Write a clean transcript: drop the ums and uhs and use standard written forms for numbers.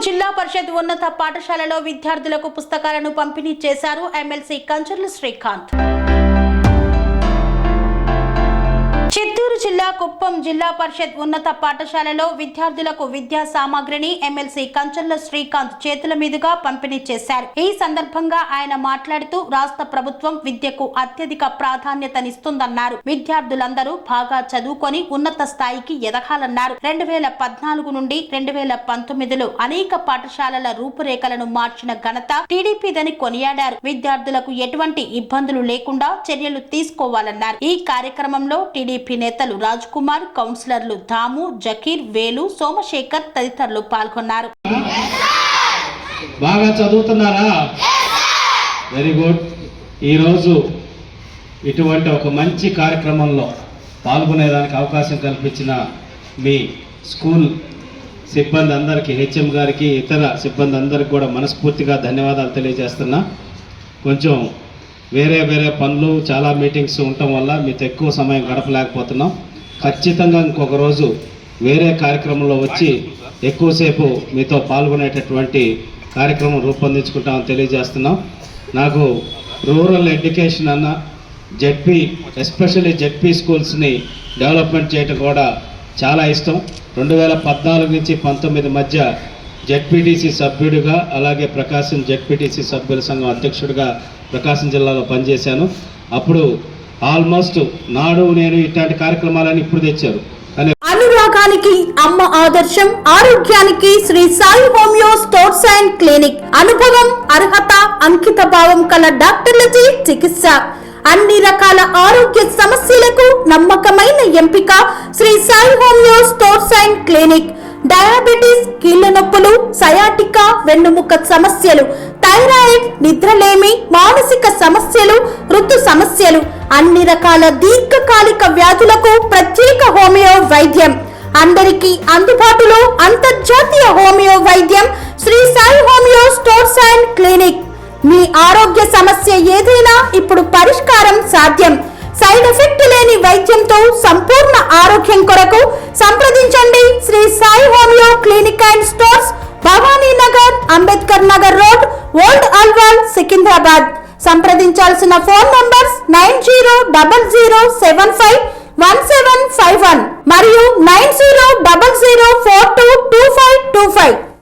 జిల్లా పరిషత్ ఉన్నత పాఠశాలలో విద్యార్థులకు పుస్తకాలను పంపిణీ చేశారు ఎమ్మెల్సీ కంచర్ల శ్రీకాంత్. చిత్తూరు జిల్లా కుప్పం జిల్లా పరిషత్ ఉన్నత పాఠశాలలో విద్యార్థులకు విద్యా సామాగ్రిని ఎమ్మెల్సీ కంచర్ల శ్రీకాంత్ చేతుల మీదుగా పంపిణీ చేశారు. ఈ సందర్భంగా ఆయన మాట్లాడుతూ రాష్ట్ర ప్రభుత్వం విద్యకు అత్యధిక ప్రాధాన్యతనిస్తుందన్నారు. విద్యార్థులందరూ బాగా చదువుకొని ఉన్నత స్థాయికి ఎదగాలన్నారు. 2014 నుండి 2019లో అనేక పాఠశాలల రూపురేఖలను మార్చిన ఘనత టీడీపీదని కొనియాడారు. విద్యార్థులకు ఎటువంటి ఇబ్బందులు లేకుండా చర్యలు తీసుకోవాలన్నారు. ఈ కార్యక్రమంలో టీడీపీ నేతలు రాజ్ కుమార్, కౌన్సిలర్లు దాము, జకీర్, వేలు, సోమశేఖర్ తదితరులు పాల్గొన్నారు. బాగా చదువుతున్నారా? Very good. ఈరోజు ఇటువంటి ఒక మంచి కార్యక్రమంలో పాల్గొనేదానికి అవకాశం కల్పించిన మీ స్కూల్ సిబ్బంది అందరికీ, హెచ్ఎం గారికి, ఇతర సిబ్బంది అందరికీ కూడా మనస్ఫూర్తిగా ధన్యవాదాలు తెలియజేస్తున్నా. కొంచెం వేరే పనులు, చాలా మీటింగ్స్ ఉండటం వల్ల మీతో ఎక్కువ సమయం గడపలేకపోతున్నాం. ఖచ్చితంగా ఇంకొక రోజు వేరే కార్యక్రమంలో వచ్చి ఎక్కువసేపు మీతో పాల్గొనేటటువంటి కార్యక్రమం రూపొందించుకుంటామని తెలియజేస్తున్నాం. నాకు రూరల్ ఎడ్యుకేషన్ అన్న జెడ్పీ, ఎస్పెషల్లీ జెడ్పీ స్కూల్స్ని డెవలప్మెంట్ చేయటం కూడా చాలా ఇష్టం. 2014 నుంచి 19 మధ్య జెడ్పీటీసీ సభ్యుడిగా, అలాగే ప్రకాశం జెడ్పీటీసీ సభ్యుల సంఘం అధ్యక్షుడిగా ప్రకాశం జిల్లాలో పనిచేశాను. అప్పుడు ఆల్మోస్ట్ నాడు నేను ఇట్లాంటి కార్యక్రమాలని ఇప్పుడు తెచ్చారు. అనురాగానికి అమ్మ ఆదర్శం, ఆరోగ్యానికి Shri Sai homeo stores and clinic. అనుభవం, అర్హత, అంకిత భావం కల డాక్టర్లచే చికిత్స. అన్ని రకాల ఆరోగ్య సమస్యలకు నమ్మకమైన ఎంపిక Shri Sai homeo stores and clinic. Diabetes, కీళ్ల నొప్పులు, సయాటికా, వెన్నుముక సమస్యలు, థైరాయిడ్, నిద్రలేమి, మానసిక సమస్యలు, ఋతు సమస్యలు, అన్ని రకాల దీర్ఘకాలిక వ్యాధులకు ప్రత్యేక హోమియో వైద్యం. అందరికీ అందుబాటులో అంతర్జాతీయ హోమియో వైద్యం Shri Sai homeo stores and Clinic. మీ ఆరోగ్య సమస్య ఏదైనా ఇప్పుడు పరిష్కారం సాధ్యం. సైడ్ ఎఫెక్ట్ లేని వైద్యంతో సంపూర్ణ ఆరోగ్యం కొరకు సంప్రదించండి Shri Sai Homeo Clinic and Stores, Bhavani Nagar, Ambedkar Nagar Road, Old Alwal, Secunderabad. సంప్రదించాల్సిన ఫోన్ నంబర్స్ 9000751751 మరియు 9000422525.